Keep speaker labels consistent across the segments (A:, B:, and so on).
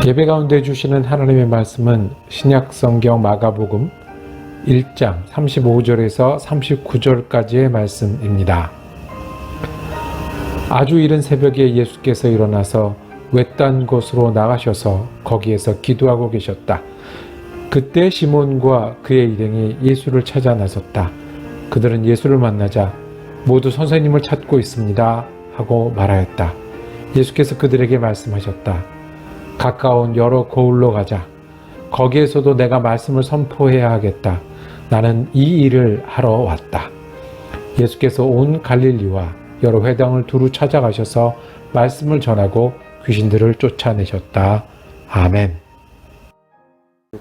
A: 예배 가운데 주시는 하나님의 말씀은 신약성경 마가복음 1장 35절에서 39절까지의 말씀입니다. 아주 이른 새벽에 예수께서 일어나서 외딴 곳으로 나가셔서 거기에서 기도하고 계셨다. 그때 시몬과 그의 일행이 예수를 찾아 나섰다. 그들은 예수를 만나자 모두 선생님을 찾고 있습니다 하고 말하였다. 예수께서 그들에게 말씀하셨다. 가까운 여러 고을로 가자. 거기에서도 내가 말씀을 선포해야 하겠다. 나는 이 일을 하러 왔다. 예수께서 온 갈릴리와 여러 회당을 두루 찾아가셔서 말씀을 전하고 귀신들을 쫓아내셨다. 아멘.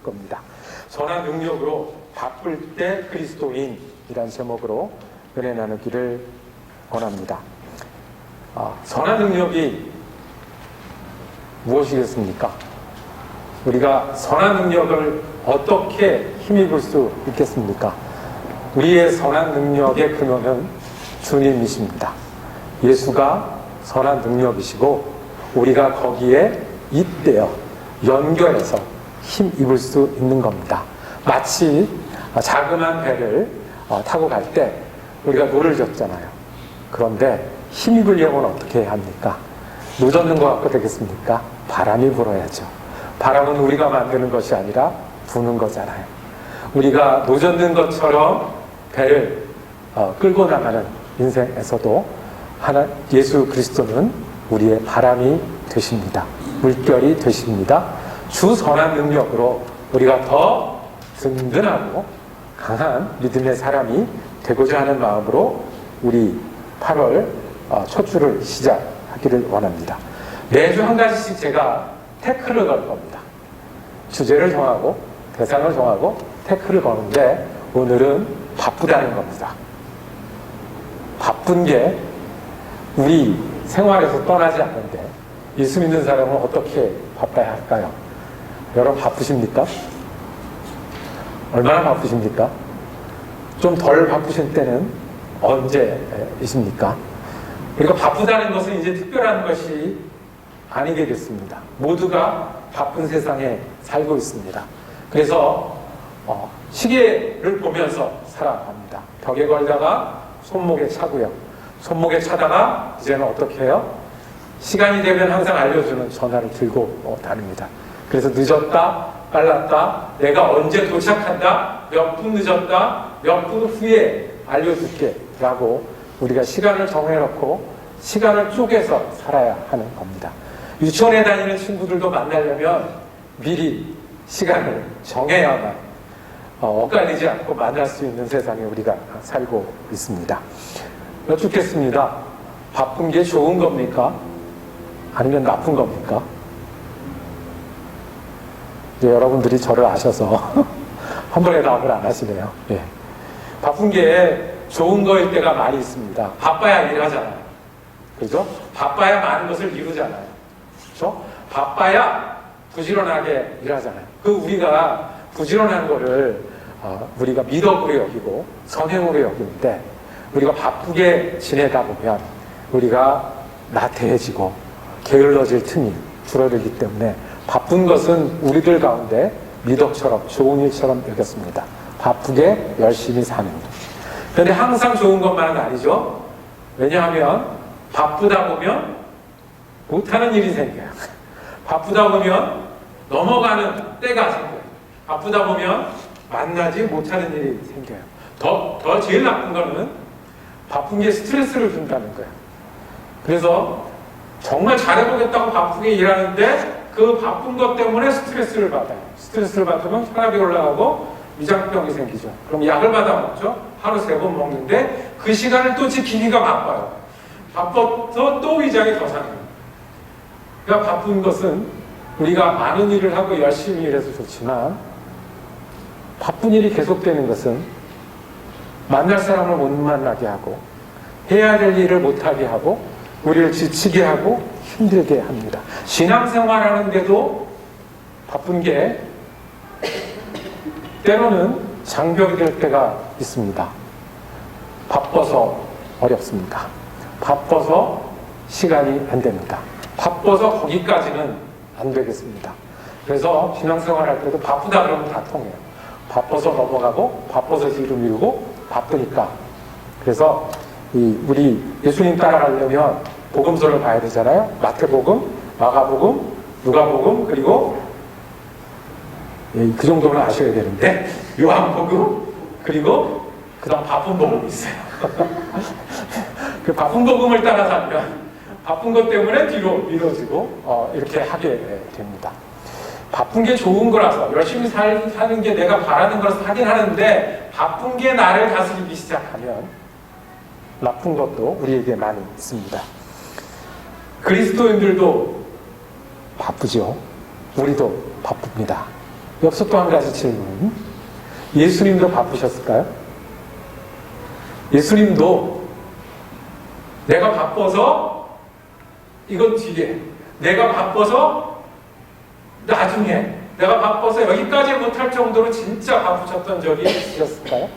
B: 겁니다. 선한 능력으로 바쁠 때 그리스도인이란 제목으로 은혜 나누기를 원합니다. 선한 능력이 무엇이겠습니까? 우리가 선한 능력을 어떻게 힘입을 수 있겠습니까? 우리의 선한 능력의 근원은 주님이십니다. 예수가 선한 능력이시고 우리가 거기에 잇대어 연결해서 힘입을 수 있는 겁니다. 마치 자그마한 배를 타고 갈 때 우리가 노를 젓잖아요. 그런데 힘입으려면 어떻게 해야 합니까? 노 젓는 것 같고 되겠습니까? 바람이 불어야죠. 바람은 우리가 만드는 것이 아니라 부는 거잖아요. 우리가 노 젓는 것처럼 배를 끌고 나가는 인생에서도 예수 그리스도는 우리의 바람이 되십니다. 물결이 되십니다. 주 선한 능력으로 우리가 더 든든하고 강한 믿음의 사람이 되고자 하는 마음으로 우리 8월 첫 주를 시작하기를 원합니다. 매주 한 가지씩 제가 태클을 걸 겁니다. 주제를 정하고 대상을 정하고 태클을 거는데 오늘은 바쁘다는 겁니다. 바쁜 게 우리 생활에서 떠나지 않는데 예수 믿는 사람은 어떻게 바빠야 할까요? 여러분 바쁘십니까? 얼마나 바쁘십니까? 좀 덜 바쁘신 때는 언제이십니까? 우리가 바쁘다는 것은 이제 특별한 것이 아니겠습니다. 모두가 바쁜 세상에 살고 있습니다. 그래서 시계를 보면서 살아갑니다. 벽에 걸다가 손목에 차고요. 손목에 차다가 이제는 어떻게 해요? 시간이 되면 항상 알려주는 전화를 들고 다닙니다. 그래서 늦었다, 빨랐다, 내가 언제 도착한다, 몇 분 늦었다, 몇 분 후에 알려줄게 라고 우리가 시간을 정해놓고 시간을 쪼개서 살아야 하는 겁니다. 유치원에 다니는 친구들도 만나려면 미리 시간을 정해야만 엇갈리지 않고 만날 수 있는 세상에 우리가 살고 있습니다. 여쭙겠습니다. 바쁜 게 좋은 겁니까? 아니면 나쁜 겁니까? 이제 여러분들이 저를 아셔서 한 번에 답을 안 하시네요. 예. 바쁜 게 좋은 거일 때가 많이 있습니다. 바빠야 일하잖아요. 그죠? 바빠야 많은 것을 이루잖아요. 그죠? 바빠야 부지런하게 일하잖아요. 우리가 부지런한 거를 우리가 미덕으로 여기고 선행으로 여기는데 우리가 바쁘게 지내다 보면 우리가 나태해지고 게을러질 틈이 줄어들기 때문에 바쁜 것은 우리들 가운데 미덕처럼 좋은 일처럼 여겼습니다. 바쁘게 열심히 사는 것. 그런데 항상 좋은 것만은 아니죠. 왜냐하면 바쁘다 보면 못하는 일이 생겨요. 바쁘다 보면 넘어가는 때가 생겨요. 바쁘다 보면 만나지 못하는 일이 생겨요. 더 제일 나쁜 거는 바쁜 게 스트레스를 준다는 거예요. 그래서 정말 잘해보겠다고 바쁘게 일하는데 그 바쁜 것 때문에 스트레스를 받아요. 스트레스를 받으면 혈압이 올라가고 위장병이 생기죠. 그럼 약을 받아 먹죠. 하루 3번 먹는데 그 시간을 또 지키기가 바빠요. 바빠서 또 위장이 더 상해요. 그러니까 바쁜 것은 우리가 많은 일을 하고 열심히 일해서 좋지만 바쁜 일이 계속되는 것은 만날 사람을 못 만나게 하고 해야 될 일을 못하게 하고 우리를 지치게 하고 힘들게 합니다. 신앙생활 하는데도 바쁜 게 때로는 장벽이 될 때가 있습니다. 바빠서 어렵습니다. 바빠서 시간이 안 됩니다. 바빠서 거기까지는 안 되겠습니다. 그래서 신앙생활 할 때도 바쁘다 그러면 다 통해요. 바빠서 넘어가고 바빠서 뒤로 미루고 바쁘니까. 그래서 우리 예수님 따라가려면 복음서를 봐야 되잖아요. 마태복음, 마가복음, 누가복음, 그리고 그 정도는 아셔야 되는데 요한복음, 그리고 그 다음 바쁜 복음이 있어요. 그 바쁜 복음을 따라가면 바쁜 것 때문에 뒤로 미뤄지고 이렇게 하게 됩니다. 바쁜 게 좋은 거라서 열심히 사는 게 내가 바라는 거라서 하긴 하는데 바쁜 게 나를 다스리기 시작하면 나쁜 것도 우리에게 많이 있습니다. 그리스도인들도 바쁘죠. 우리도 바쁩니다. 여기서 또 한 가지 질문. 예수님도 바쁘셨을까요? 예수님도 내가 바빠서 이건 뒤에, 내가 바빠서 나중에, 내가 바빠서 여기까지 못할 정도로 진짜 바쁘셨던 적이 있으셨을까요?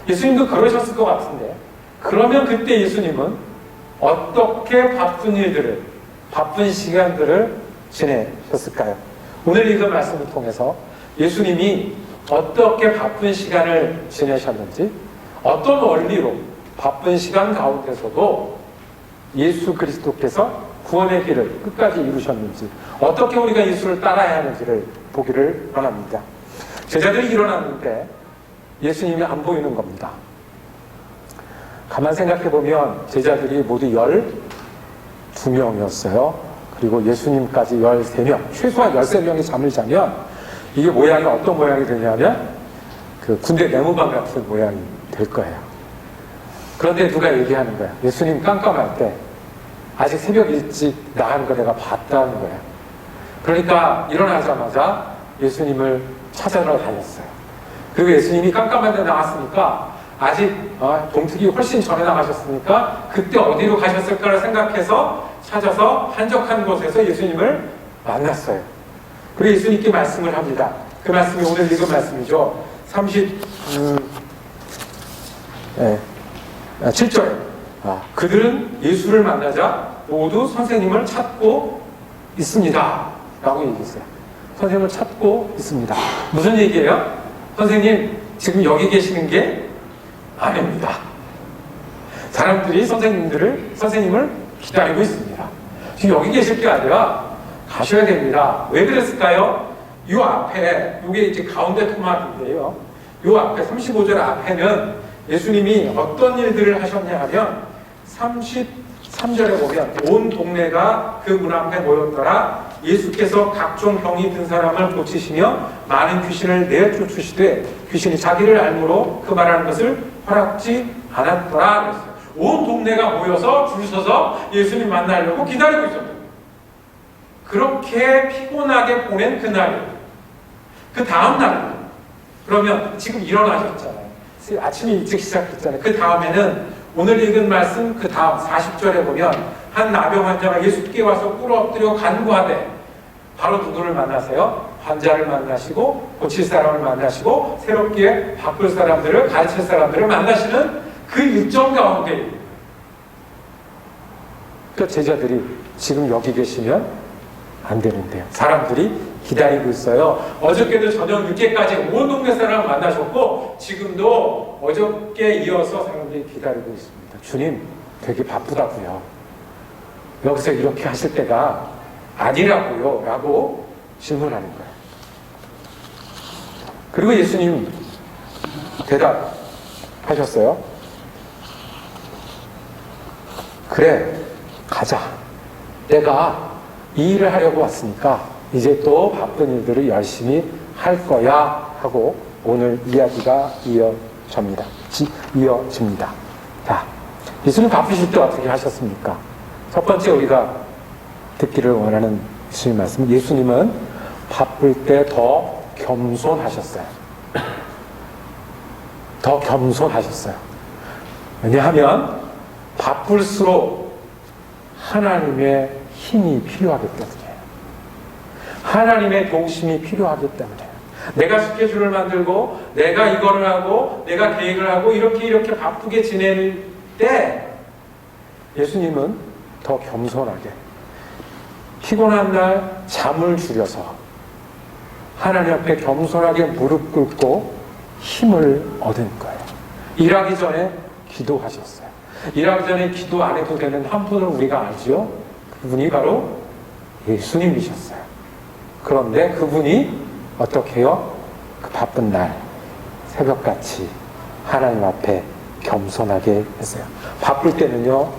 B: 예수님도 그러셨을 것 같은데, 그러면 그때 예수님은 어떻게 바쁜 일들을, 바쁜 시간들을 지내셨을까요? 오늘 읽은 말씀을 통해서 예수님이 어떻게 바쁜 시간을 지내셨는지, 어떤 원리로 바쁜 시간 가운데서도 예수 그리스도께서 구원의 길을 끝까지 이루셨는지, 어떻게 우리가 예수를 따라야 하는지를 보기를 원합니다. 제자들이 일어났는데 예수님이 안 보이는 겁니다. 가만 생각해보면 제자들이 모두 12명이었어요. 그리고 예수님까지 13명, 최소한 13명이 잠을 자면 이게 모양이 어떤 모양이 되냐면 그 군대 내무반 같은 모양이 될 거예요. 그런데 누가 얘기하는 거야. 예수님 깜깜할 때 아직 새벽 일찍 나가는 거 내가 봤다는 거야. 그러니까 일어나자마자 예수님을 찾아러 다녔어요. 그리고 예수님이 깜깜한 데 나왔으니까 아직 동특이 훨씬 전에 나가셨으니까 그때 어디로 가셨을까를 생각해서 찾아서 한적한 곳에서 예수님을 만났어요. 그리고 예수님께 말씀을 합니다. 그 말씀이 오늘 읽은 말씀이죠. 7절. 그들은 예수를 만나자 모두 선생님을 찾고 있습니다. 라고 얘기했어요. 선생님을 찾고 있습니다. 무슨 얘기예요? 선생님, 지금 여기 계시는 게 아닙니다. 사람들이 선생님을 기다리고 있습니다. 지금 여기 계실 게 아니라 가셔야 됩니다. 왜 그랬을까요? 이 앞에, 이게 이제 가운데 토막인데요. 이 앞에 35절 앞에는 예수님이 어떤 일들을 하셨냐 하면 33절에 보면 온 동네가 그 문 앞에 모였더라. 예수께서 각종 병이 든 사람을 고치시며 많은 귀신을 내쫓으시되 귀신이 자기를 알므로 그 말하는 것을 허락지 않았더라. 그랬어요. 온 동네가 모여서 줄 서서 예수님 만나려고 기다리고 있었어요. 그렇게 피곤하게 보낸 그날이에요. 그 다음 날이에요. 그러면 지금 일어나셨잖아요. 아침에 일찍 시작했잖아요. 그 다음에는 오늘 읽은 말씀 그 다음 40절에 보면 한 나병 환자가 예수께 와서 꿇어 엎드려 간구하되 바로 누구를 만나세요? 환자를 만나시고 고칠 사람을 만나시고 새롭게 바꿀 사람들을 가르칠 사람들을 만나시는 그 일정 가운데 그 제자들이 지금 여기 계시면 안 되는데요. 사람들이 기다리고 있어요. 어저께도 저녁 늦게까지 온 동네 사람을 만나셨고 지금도 어저께 이어서 사람들이 기다리고 있습니다. 주님 되게 바쁘다고요. 여기서 이렇게 하실 때가 아니라고요. 라고 질문하는 거예요. 그리고 예수님 대답하셨어요. 그래, 가자. 내가 이 일을 하려고 왔으니까 이제 또 바쁜 일들을 열심히 할 거야 하고 오늘 이야기가 이어집니다. 자, 예수님 바쁘실 때 어떻게 하셨습니까? 첫 번째 우리가 듣기를 원하는 예수님 말씀. 예수님은 바쁠 때 더 겸손하셨어요. 더 겸손하셨어요. 왜냐하면 바쁠수록 하나님의 힘이 필요하기 때문이에요. 하나님의 도우심이 필요하기 때문에 내가 스케줄을 만들고 내가 이거를 하고 내가 계획을 하고 이렇게 바쁘게 지낼 때 예수님은 더 겸손하게 피곤한 날 잠을 줄여서 하나님 앞에 겸손하게 무릎 꿇고 힘을 얻은 거예요. 일하기 전에 기도하셨어요. 일하기 전에 기도 안 해도 되는 한 분을 우리가 알죠? 그분이 바로 예수님이셨어요. 그런데 그분이 어떻게 해요? 그 바쁜 날 새벽같이 하나님 앞에 겸손하게 했어요. 바쁠 때는요,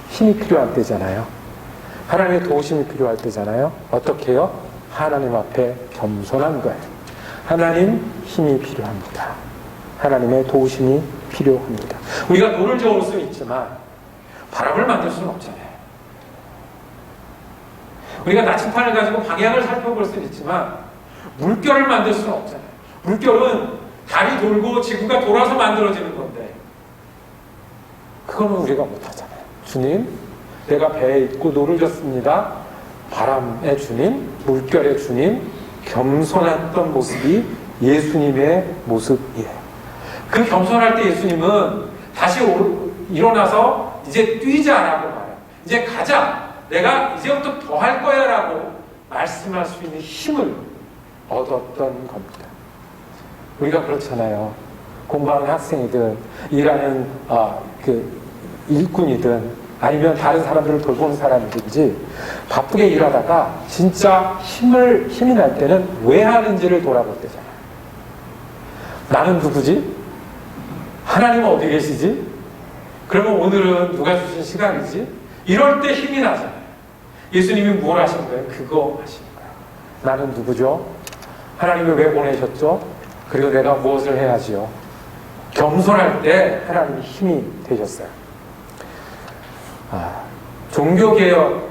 B: 힘이 필요할 때잖아요. 하나님의 도우심이 필요할 때잖아요. 어떻게 해요? 하나님 앞에 겸손한 거예요. 하나님 힘이 필요합니다. 하나님의 도우심이 필요합니다. 우리가 노를 저을 수는 있지만 바람을 만들 수는 없잖아요. 우리가 나침판을 가지고 방향을 살펴볼 수는 있지만 물결을 만들 수는 없잖아요. 물결은 달이 돌고 지구가 돌아서 만들어지는 건데 그거는 우리가 못하잖아요. 주님, 내가 배에 있고 노를 졌습니다. 바람의 주님, 물결의 주님, 겸손했던 모습이 예수님의 모습이에요. 그 겸손할 때 예수님은 다시 일어나서 이제 뛰자라고 말해요. 이제 가자. 내가 이제부터 더 할 거야 라고 말씀할 수 있는 힘을 얻었던 겁니다. 우리가 그렇잖아요. 공부하는 학생이든 일하는 일꾼이든 아니면 다른 사람들을 돌보는 사람이든지 바쁘게 일하다가 진짜 힘이 날 때는 왜 하는지를 돌아볼 때잖아요. 나는 누구지? 하나님은 어디 계시지? 그러면 오늘은 누가 주신 시간이지? 이럴 때 힘이 나잖아요. 예수님이 뭘 하신 거예요? 그거 하신 거예요. 나는 누구죠? 하나님이 왜 보내셨죠? 그리고 내가 무엇을 해야지요? 겸손할 때 하나님이 힘이 되셨어요. 종교개혁이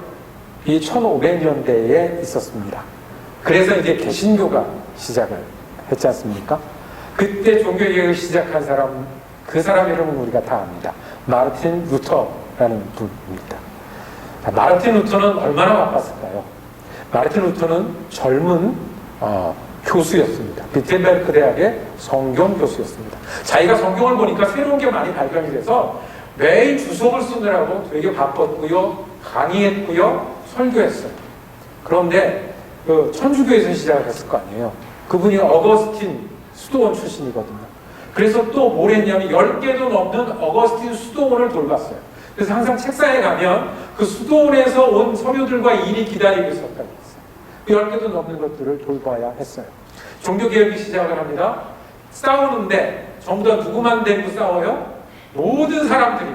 B: 1500년대에 있었습니다. 그래서 이제 개신교가 시작을 했지 않습니까? 그때 종교개혁을 시작한 사람, 그 사람 이름은 우리가 다 압니다. 마르틴 루터라는 분입니다. 마르틴 루터는 얼마나 바빴을까요? 마르틴 루터는 젊은 교수였습니다. 비텐베르크 대학의 성경 교수였습니다. 자기가 성경을 보니까 새로운 게 많이 발견이 돼서 매일 주석을 쓰느라고 되게 바빴고요. 강의했고요. 설교했어요. 그런데 천주교에서 시작을 했을 거 아니에요. 그분이 어거스틴 수도원 출신이거든요. 그래서 또 뭘 했냐면 10개도 넘는 어거스틴 수도원을 돌봤어요. 그래서 항상 책상에 가면 그 수도원에서 온 서류들과 일이 기다리고 있었다고 했어요. 그 10개도 넘는 것들을 돌봐야 했어요. 종교개혁이 시작을 합니다. 싸우는데 전부 다 누구만 대고 싸워요? 모든 사람들이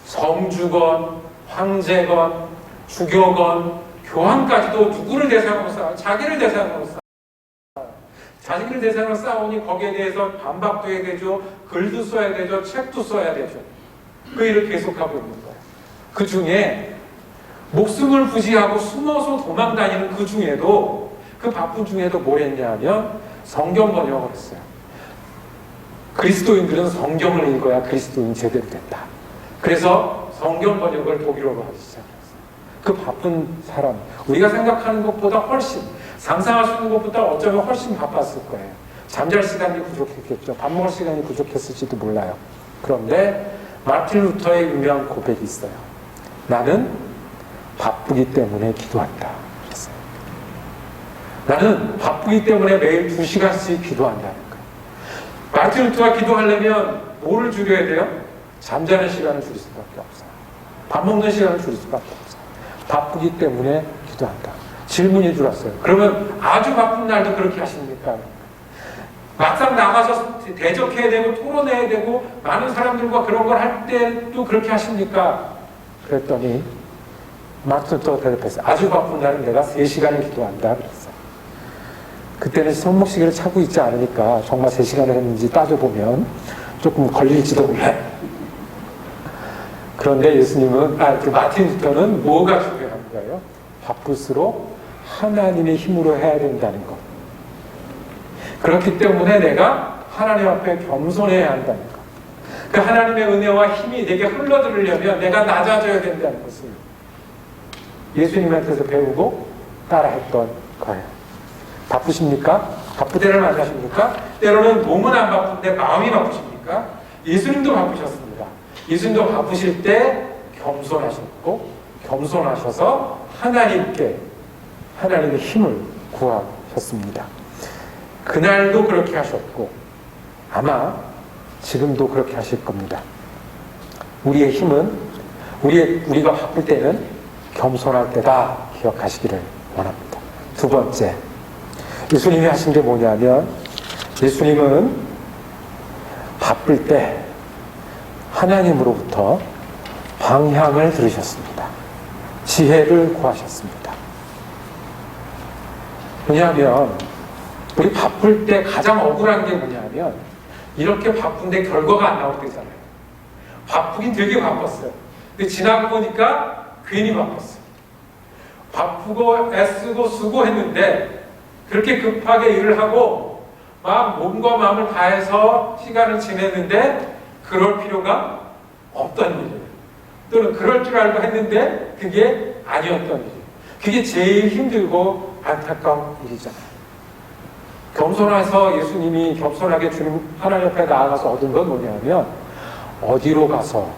B: 성주건, 황제건, 주교건, 교황까지도 누구를 대상으로 싸워요? 자기를 대상으로 싸워요. 자기를 대상으로 싸우니 거기에 대해서 반박도 해야 되죠. 글도 써야 되죠. 책도 써야 되죠. 그 일을 계속하고 있는 거예요. 그 중에 목숨을 부지하고 숨어서 도망다니는 그 중에도 그 바쁜 중에도 뭘 했냐면 성경 번역을 했어요. 그리스도인들은 성경을 읽어야 그리스도인 제대로 된다. 그래서 성경 번역을 독일어로 하기 시작했어요. 그 바쁜 사람, 우리가 생각하는 것보다 훨씬, 상상할 수 있는 것보다 어쩌면 훨씬 바빴을 거예요. 잠잘 시간이 부족했겠죠. 밥 먹을 시간이 부족했을지도 몰라요. 그런데 마틴 루터의 유명한 고백이 있어요. 나는 바쁘기 때문에 기도한다. 그랬어요. 나는 바쁘기 때문에 매일 2시간씩 기도한다는 거예요. 마틴 루터가 기도하려면 뭐를 줄여야 돼요? 잠자는 시간을 줄일 수밖에 없어요. 밥 먹는 시간을 줄일 수밖에 없어요. 바쁘기 때문에 기도한다. 질문이 들어왔어요. 그러면 아주 바쁜 날도 그렇게 하십니까? 막상 나가서 대적해야 되고 토론해야 되고 많은 사람들과 그런 걸 할 때도 그렇게 하십니까? 그랬더니 마틴 루터가 대답했어요. 아주 바쁜 날은 내가 3시간을 기도한다. 그랬어요. 그때는 손목시계를 차고 있지 않으니까 정말 3시간을 했는지 따져보면 조금 걸릴지도 몰라요. 그런데 예수님은, 마틴 루터는 뭐가 중요한 거예요? 바쁠수록 하나님의 힘으로 해야 된다는 것. 그렇기 때문에 내가 하나님 앞에 겸손해야 한다는 것. 그 하나님의 은혜와 힘이 내게 흘러들으려면 내가 낮아져야 된다는 것을 예수님한테서 배우고 따라했던 거예요. 바쁘십니까? 바쁠 때를 만나십니까? 때로는 몸은 안 바쁜데 마음이 바쁘십니까? 예수님도 바쁘셨습니다. 예수님도 바쁘실 때 겸손하셨고 겸손하셔서 하나님께 하나님의 힘을 구하셨습니다. 그날도 그렇게 하셨고 아마 지금도 그렇게 하실 겁니다. 우리의 힘은 우리가 바쁠 때는 겸손할 때다 기억하시기를 원합니다. 두 번째, 예수님이 하신 게 뭐냐면 예수님은 바쁠 때 하나님으로부터 방향을 들으셨습니다. 지혜를 구하셨습니다. 왜냐하면 우리 바쁠 때 가장 억울한 게 뭐냐면 이렇게 바쁜데 결과가 안 나올 때잖아요. 바쁘긴 되게 바빴어요. 근데 지나고 보니까 괜히 바빴어요. 바쁘고 애쓰고 수고했는데 그렇게 급하게 일을 하고 막 몸과 마음을 다해서 시간을 지냈는데 그럴 필요가 없던 일이에요. 또는 그럴 줄 알고 했는데 그게 아니었던 일이에요. 그게 제일 힘들고 안타까운 일이잖아요. 겸손해서 예수님이 겸손하게 주님 하나님 앞에 나아가서 얻은 건 뭐냐면 어디로 가서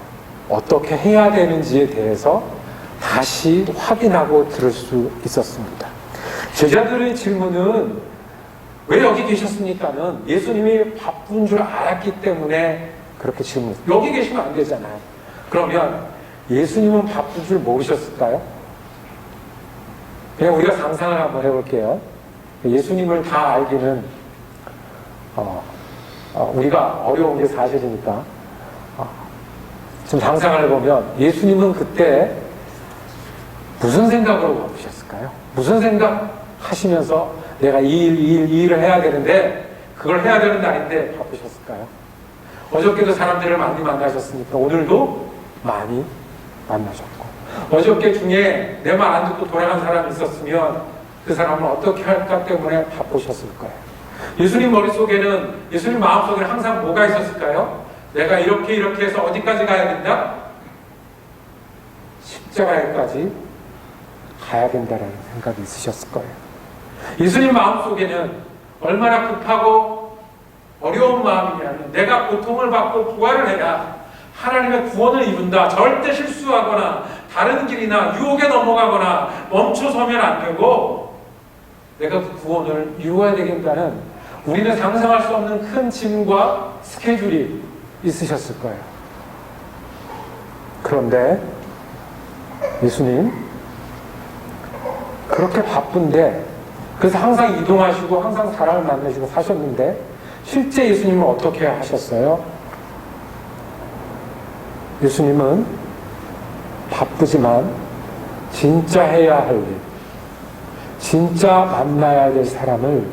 B: 어떻게 해야 되는지에 대해서 다시 확인하고 들을 수 있었습니다. 제자들의 질문은 왜 여기 계셨습니까는 예수님이 바쁜 줄 알았기 때문에 그렇게 질문했어요. 여기 계시면 안 되잖아요. 그러면 예수님은 바쁜 줄 모르셨을까요? 그냥 우리가 상상을 한번 해볼게요. 예수님을 다 알기는 우리가 어려운 게 사실이니까 좀 상상을 해보면 예수님은 그때 무슨 생각으로 바쁘셨을까요? 무슨 생각 하시면서 내가 이 일을 해야 되는데 그걸 해야 되는 날인데 바쁘셨을까요? 어저께도 사람들을 많이 만나셨으니까 오늘도 많이 만나셨고 어저께 중에 내 말 안 듣고 돌아간 사람이 있었으면 그 사람은 어떻게 할까 때문에 바쁘셨을 거예요. 예수님 머릿속에는 예수님 마음속에는 항상 뭐가 있었을까요? 내가 이렇게 해서 어디까지 가야 된다? 십자가에까지 가야 된다는 생각이 있으셨을 거예요. 예수님 마음속에는 얼마나 급하고 어려운 마음이냐면 내가 고통을 받고 부활을 해야 하나님의 구원을 이룬다. 절대 실수하거나 다른 길이나 유혹에 넘어가거나 멈춰서면 안 되고 내가 그 구원을 이루어야 되겠다는 우리는 상상할 수 없는 큰 짐과 스케줄이 있으셨을 거예요. 그런데 예수님 그렇게 바쁜데 그래서 항상 이동하시고 항상 사람을 만나시고 사셨는데 실제 예수님은 어떻게 하셨어요? 예수님은 바쁘지만 진짜 해야 할 일, 진짜 만나야 될 사람을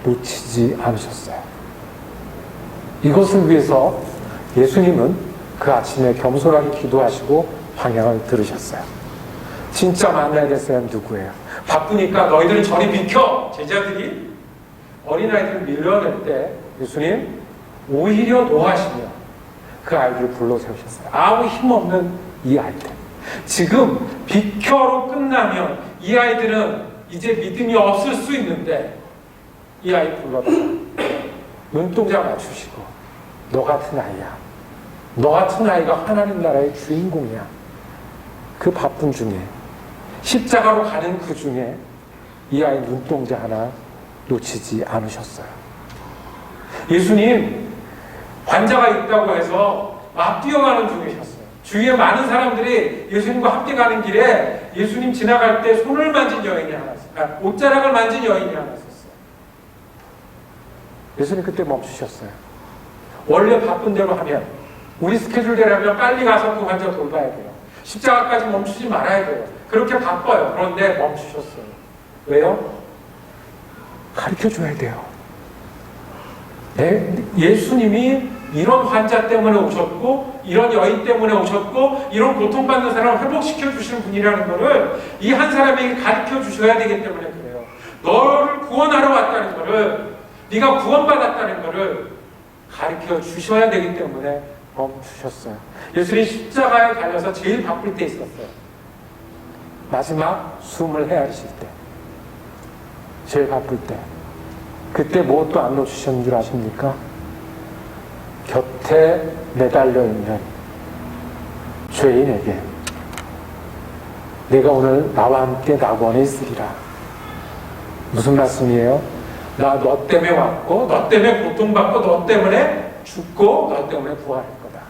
B: 놓치지 않으셨어요. 이것을 위해서 예수님은 그 아침에 겸손하게 기도하시고 방향을 들으셨어요. 진짜 만나야 될 사람 누구예요? 바쁘니까 너희들은 저리 비켜! 제자들이 어린아이들을 밀려낼 때 예수님 오히려 노하시며 그 아이들을 불러 세우셨어요. 아무 힘없는 이 아이들. 지금 비켜로 끝나면 이 아이들은 이제 믿음이 없을 수 있는데 이 아이 불러다가 눈동자 맞추시고 너 같은 아이야. 너 같은 아이가 하나님 나라의 주인공이야. 그 바쁜 중에 십자가로 가는 그 중에 이 아이 눈동자 하나 놓치지 않으셨어요. 예수님 환자가 있다고 해서 막 뛰어가는 중이셨어요. 주위에 많은 사람들이 예수님과 함께 가는 길에 예수님 지나갈 때 손을 만진 여인이 하나 있었어요. 옷자락을 만진 여인이 하나 있었어요. 예수님 그때 멈추셨어요. 원래 바쁜 대로 하면 우리 스케줄대로 하면 빨리 가서 그 환자 돌봐야 돼요. 십자가까지 멈추지 말아야 돼요. 그렇게 바빠요. 그런데 멈추셨어요. 왜요? 가르쳐줘야 돼요. 예수님이 이런 환자 때문에 오셨고 이런 여인 때문에 오셨고 이런 고통받는 사람을 회복시켜 주시는 분이라는 것을 이 한 사람에게 가르쳐 주셔야 되기 때문에 그래요. 너를 구원하러 왔다는 것을 네가 구원받았다는 것을 가르쳐 주셔야 되기 때문에 멈추셨어요. 예수님 십자가에 달려서 제일 바쁠 때 있었어요. 마지막 숨을 헤아리실 때 제일 바쁠 때 그때 무엇도 안 놓치셨는 줄 아십니까? 곁에 매달려 있는 죄인에게 내가 오늘 나와 함께 낙원에 있으리라. 무슨 말씀이에요? 나 너 때문에 왔고 너 때문에 고통받고 너 때문에 죽고 너 때문에 부활할 거다.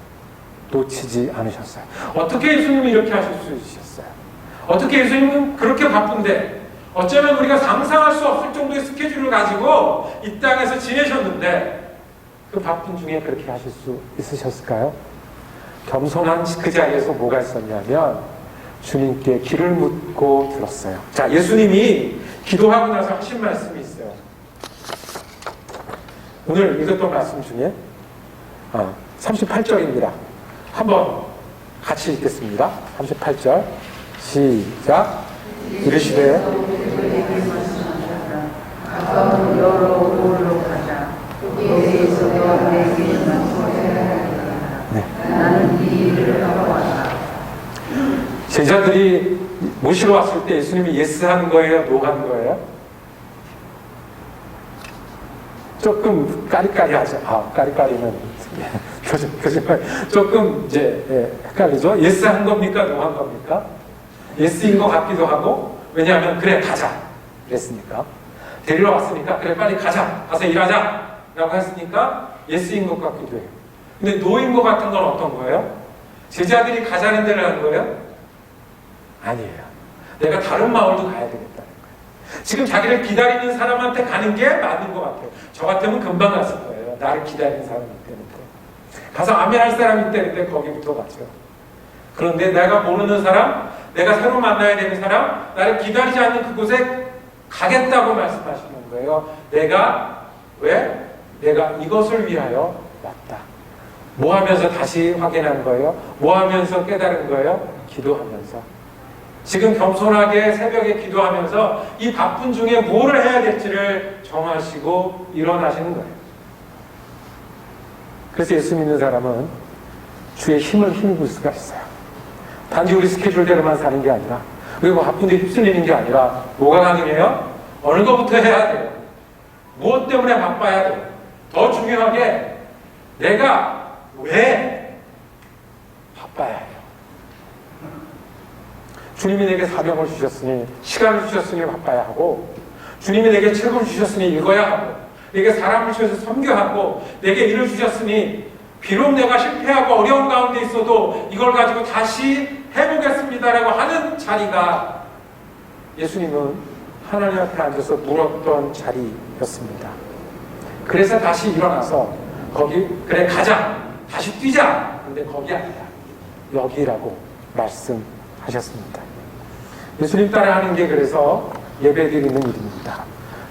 B: 놓치지 않으셨어요. 어떻게 예수님이 이렇게 하실 수 있으셨어요? 어떻게 예수님은 그렇게 바쁜데 어쩌면 우리가 상상할 수 없을 정도의 스케줄을 가지고 이 땅에서 지내셨는데 그 바쁜 중에 그렇게 하실 수 있으셨을까요? 겸손한 그 자리에서 뭐가 있었냐면 주님께 길을 묻고 들었어요. 자, 예수님이 기도하고 나서 하신 말씀이 있어요. 오늘 읽었던 말씀 중에 38절입니다. 한번 같이 읽겠습니다. 38절 시작. 이르시되 네. 제자들이 모시러 왔을 때 예수님이 예스 하는 거예요? 노 하는 거예요? 조금 까리까리하죠. 까리까리는 거짓말. 조금 이제 헷갈리죠. 예스 한 겁니까? 노 한 겁니까? 예스인 것 같기도 하고, 왜냐하면 그래 가자 그랬으니까, 데리러 왔으니까 그래 빨리 가자, 가서 일하자 라고 했으니까 예스인 것 같기도 해요. 근데 노인 것 같은 건 어떤 거예요? 제자들이 가자는 데를 한 거예요? 아니에요. 내가 다른 마을도 가야 되겠다는 거예요. 지금 자기를 기다리는 사람한테 가는 게 맞는 것 같아요. 저 같으면 금방 갔을 거예요. 나를 기다리는 사람이 있다는데, 가서 아멘할 사람이 있다는데 거기부터 가죠. 그런데 내가 모르는 사람, 내가 새로 만나야 되는 사람, 나를 기다리지 않는 그곳에 가겠다고 말씀하시는 거예요. 내가 이것을 위하여 왔다. 뭐 하면서 다시 확인한 거예요? 뭐 하면서 깨달은 거예요? 기도하면서. 지금 겸손하게 새벽에 기도하면서 이 바쁜 중에 뭐를 해야 될지를 정하시고 일어나시는 거예요. 그래서 예수 믿는 사람은 주의 힘을 힘입을 수가 있어요. 단지 우리 스케줄대로만 사는 게 아니라, 그리고 바쁜데 휩쓸리는 게 아니라 뭐가 가능해요? 어느 것부터 해야 돼요? 무엇 때문에 바빠야 돼요? 더 중요하게 내가 왜 바빠야 해요? 주님이 내게 사명을 주셨으니, 시간을 주셨으니 바빠야 하고, 주님이 내게 책을 주셨으니 읽어야 하고, 내게 사람을 주셔서 섬겨하고, 내게 일을 주셨으니 비록 내가 실패하고 어려운 가운데 있어도 이걸 가지고 다시 해보겠습니다라고 하는 자리가 예수님은 하나님 앞에 앉아서 물었던 자리였습니다. 그래서 다시 일어나서 거기 그래 가자, 다시 뛰자. 근데 거기 아니라 여기라고 말씀하셨습니다. 예수님 따라하는 게 그래서 예배드리는 일입니다.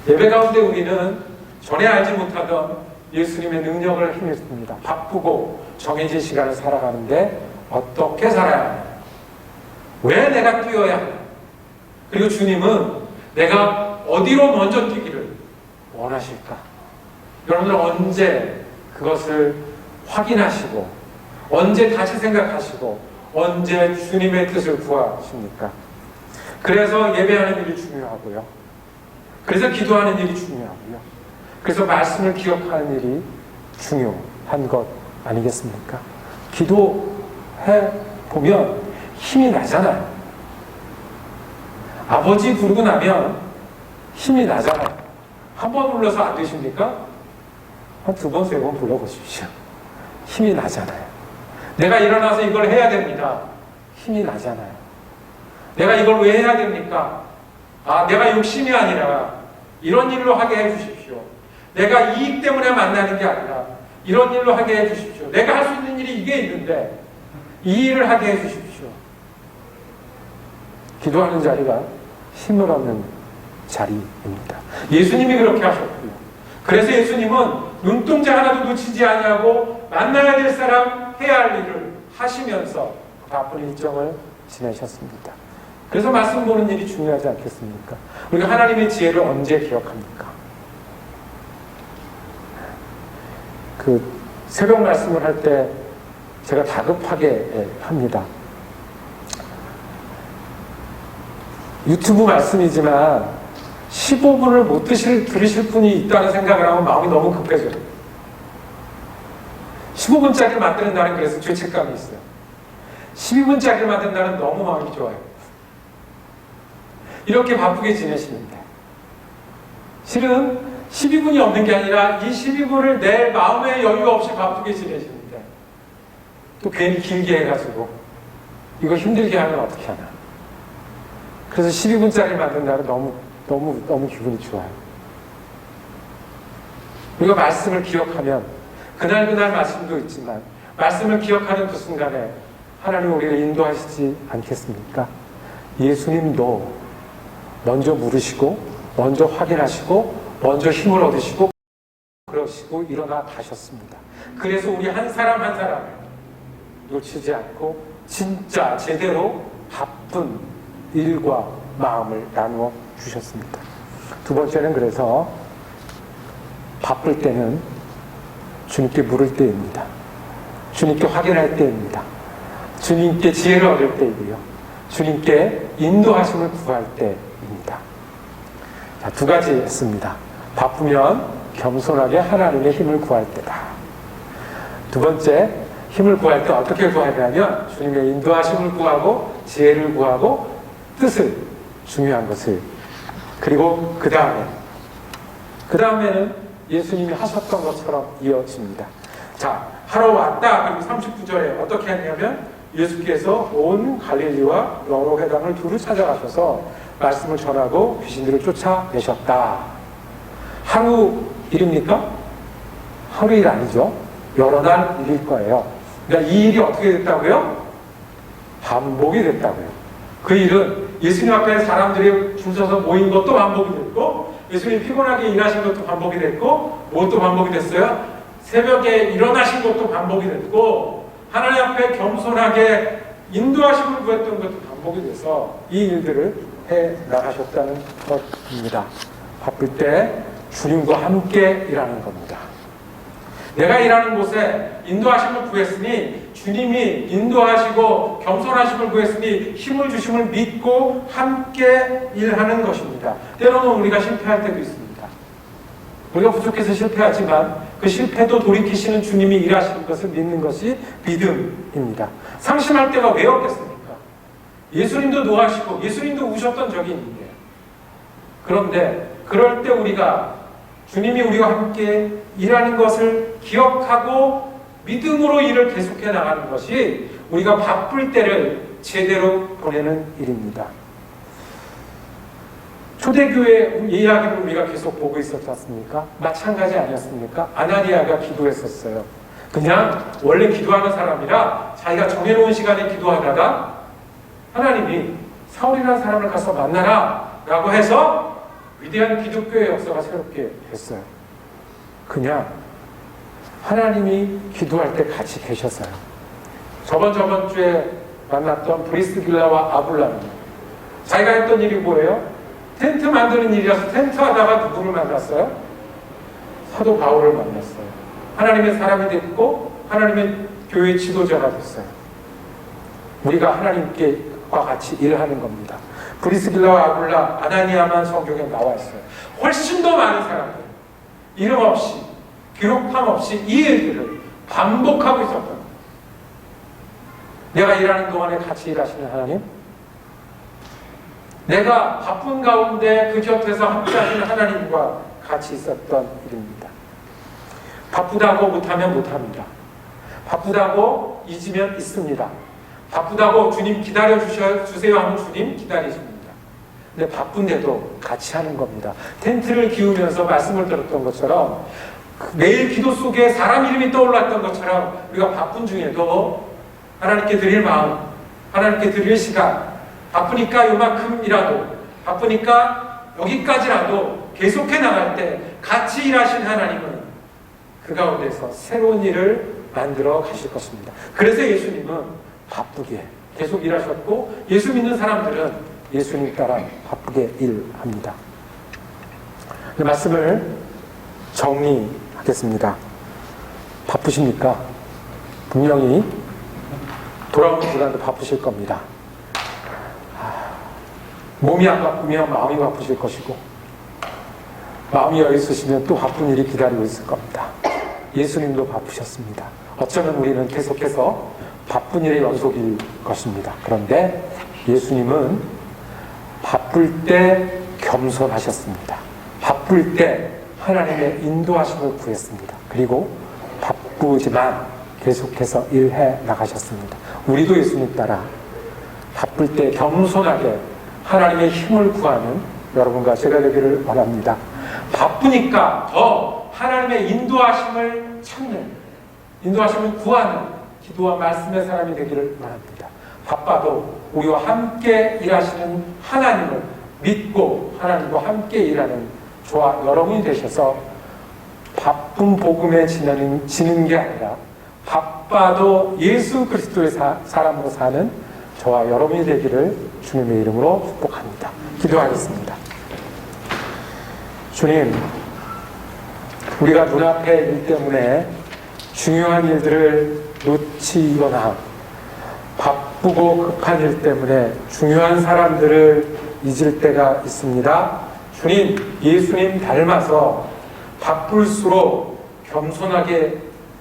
B: 예배 가운데 우리는 전에 알지 못하던 예수님의 능력을 힘입습니다. 바쁘고 정해진 시간을 살아가는데 어떻게 살아야 하냐? 왜 내가 뛰어야 하냐? 그리고 주님은 내가 어디로 먼저 뛰기를 원하실까? 여러분들 언제 그것을 확인하시고, 언제 다시 생각하시고, 언제 주님의 뜻을 구하십니까? 그래서 예배하는 일이 중요하고요. 그래서 기도하는 일이 중요하고요. 그래서 말씀을 기억하는 일이 중요한 것 아니겠습니까? 기도해 보면 힘이 나잖아요. 아버지 부르고 나면 힘이 나잖아요. 한 번 불러서 안 되십니까? 한 두 번, 세 번 불러보십시오. 힘이 나잖아요. 내가 일어나서 이걸 해야 됩니다. 힘이 나잖아요. 내가 이걸 왜 해야 됩니까? 내가 욕심이 아니라 이런 일로 하게 해주십시오. 내가 이익 때문에 만나는 게 아니라 이런 일로 하게 해주십시오. 내가 할 수 있는 일이 이게 있는데 이 일을 하게 해주십시오. 기도하는 자리가 힘을 얻는 자리입니다. 예수님이 그렇게 하셨고요. 그래서 예수님은 눈동자 하나도 놓치지 아니하고 만나야 될 사람, 해야 할 일을 하시면서 바쁜 일정을 지내셨습니다. 그래서 말씀 보는 일이 중요하지 않겠습니까? 우리가 하나님의 지혜를 언제 기억합니까? 그 새벽 말씀을 할 때 제가 다급하게 합니다. 유튜브 말씀이지만 15분을 못 들으실 분이 있다는 생각을 하면 마음이 너무 급해져요. 15분짜리를 만드는 그래서 죄책감이 있어요. 12분짜리를 만든다는 너무 마음이 좋아요. 이렇게 바쁘게 지내시는데 실은 12분이 없는 게 아니라 이 12분을 내 마음의 여유 없이 바쁘게 지내시는데 또 괜히 길게 해가지고 이거 힘들게 하면 어떻게 하나. 그래서 12분짜리 만든 날은 너무 기분이 좋아요. 우리가 말씀을 기억하면 그날 말씀도 있지만 말씀을 기억하는 그 순간에 하나님 우리를 인도하시지 않겠습니까? 예수님도 먼저 물으시고 먼저 확인하시고 먼저 힘을 얻으시고 그러시고 일어나 가셨습니다. 그래서 우리 한 사람 한 사람을 놓치지 않고 진짜 제대로 바쁜 일과 마음을 나누어 주셨습니다. 두 번째는 그래서 바쁠 때는 주님께 물을 때입니다. 주님께 확인할 때입니다. 주님께 지혜를 얻을 때이고요. 주님께 인도하심을 구할 때입니다. 자, 두 가지 했습니다. 바쁘면 겸손하게 하나님의 힘을 구할 때다. 두 번째, 힘을 구할 때 어떻게 구하냐면 주님의 인도하심을 구하고 지혜를 구하고 뜻을, 중요한 것을. 그리고 그 다음에는 예수님이 하셨던 것처럼 이어집니다. 자, 하러 왔다. 그리고 39절에 어떻게 했냐면 예수께서 온 갈릴리와 여러 회당을 두루 찾아가셔서 말씀을 전하고 귀신들을 쫓아내셨다. 하루 일입니까? 하루 일 아니죠. 여러 날 일일 거예요. 그러니까 이 일이 어떻게 됐다고요? 반복이 됐다고요. 그 일은 예수님 앞에 사람들이 줄 서서 모인 것도 반복이 됐고 예수님이 피곤하게 일하신 것도 반복이 됐고 무엇도 반복이 됐어요? 새벽에 일어나신 것도 반복이 됐고 하나님 앞에 겸손하게 인도하심을 구했던 것도 반복이 돼서 이 일들을 해 나가셨다는 것입니다. 바쁠 때 주님과 함께 일하는 겁니다. 내가 일하는 곳에 인도하심을 구했으니 주님이 인도하시고 겸손하심을 구했으니 힘을 주심을 믿고 함께 일하는 것입니다. 때로는 우리가 실패할 때도 있습니다. 우리가 부족해서 실패하지만 그 실패도 돌이키시는 주님이 일하시는 것을 믿는 것이 믿음입니다. 상심할 때가 왜 없겠습니까? 예수님도 노하시고 예수님도 우셨던 적이 있는데 그런데 그럴 때 우리가 주님이 우리와 함께 일하는 것을 기억하고 믿음으로 일을 계속해 나가는 것이 우리가 바쁠 때를 제대로 보내는 일입니다. 초대교회 이야기를 우리가 계속 보고 있었지 않습니까? 마찬가지 아니었습니까? 아나니아가 기도했었어요. 그냥 원래 기도하는 사람이라 자기가 정해놓은 시간에 기도하다가 하나님이 사울이라는 사람을 가서 만나라 라고 해서 위대한 기독교의 역사가 새롭게 됐어요. 그냥 하나님이 기도할 때 같이 계셨어요. 저번 주에 만났던 브리스길라와 아굴라는 자기가 했던 일이 뭐예요? 텐트 만드는 일이라서 텐트 하다가 누구를 만났어요? 사도 바울을 만났어요. 하나님의 사람이 됐고 하나님의 교회 지도자가 됐어요. 우리가 하나님께과 같이 일하는 겁니다. 브리스길라와 아굴라, 아나니아만 성경에 나와 있어요. 훨씬 더 많은 사람들, 이름 없이, 기록함 없이 이 일들을 반복하고 있었던 거예요. 내가 일하는 동안에 같이 일하시는 하나님, 내가 바쁜 가운데 그 곁에서 함께 하시는 하나님과 같이 있었던 일입니다. 바쁘다고 못하면 못합니다. 바쁘다고 잊으면 있습니다. 바쁘다고 주님 기다려주세요 하면 주님 기다리십니다. 근데 바쁜데도 같이 하는 겁니다. 텐트를 기우면서 말씀을 들었던 것처럼 매일 기도 속에 사람 이름이 떠올랐던 것처럼 우리가 바쁜 중에도 하나님께 드릴 마음, 하나님께 드릴 시간, 바쁘니까 요만큼이라도, 바쁘니까 여기까지라도 계속해 나갈 때 같이 일하신 하나님은 그 가운데서 새로운 일을 만들어 가실 것입니다. 그래서 예수님은 바쁘게 계속 일하셨고 예수 믿는 사람들은 예수님 따라 바쁘게 일합니다. 이 말씀을 정리하겠습니다. 바쁘십니까? 분명히 돌아오는 시간도 바쁘실 겁니다. 몸이 안 바쁘면 마음이 바쁘실 것이고 마음이 여유 있으시면 또 바쁜 일이 기다리고 있을 겁니다. 예수님도 바쁘셨습니다. 어쩌면 우리는 계속해서 바쁜 일의 연속일 것입니다. 그런데 예수님은 바쁠 때 겸손하셨습니다. 바쁠 바쁠 때 하나님의 인도하심을 구했습니다. 그리고 바쁘지만 계속해서 일해 나가셨습니다. 우리도 예수님 따라 바쁠 때 겸손하게 하나님의 힘을 구하는 여러분과 제가 되기를 원합니다. 바쁘니까 더 하나님의 인도하심을 찾는, 인도하심을 구하는 기도와 말씀의 사람이 되기를 원합니다. 바빠도 우리와 함께 일하시는 하나님을 믿고 하나님과 함께 일하는 저와 여러분이 되셔서 바쁜 복음에 지는 게 아니라 바빠도 예수 그리스도의 사람으로 사는 저와 여러분이 되기를 주님의 이름으로 축복합니다. 기도하겠습니다. 주님, 우리가 눈앞의 일 때문에 중요한 일들을 놓치거나 바쁘고 급한 일 때문에 중요한 사람들을 잊을 때가 있습니다. 주님, 예수님 닮아서 바쁠수록 겸손하게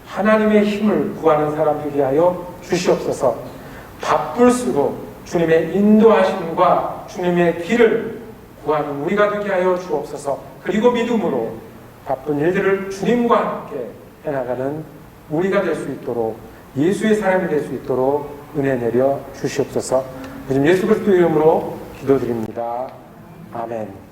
B: 하나님의 힘을 구하는 사람 되게 하여 주시옵소서. 바쁠수록 주님의 인도하심과 주님의 길을 구하는 우리가 되게 하여 주옵소서. 그리고 믿음으로 바쁜 일들을 주님과 함께 해나가는 우리가 될 수 있도록, 예수의 사람이 될 수 있도록 은혜 내려 주시옵소서. 요즘 예수 그리스도 이름으로 기도드립니다. 아멘.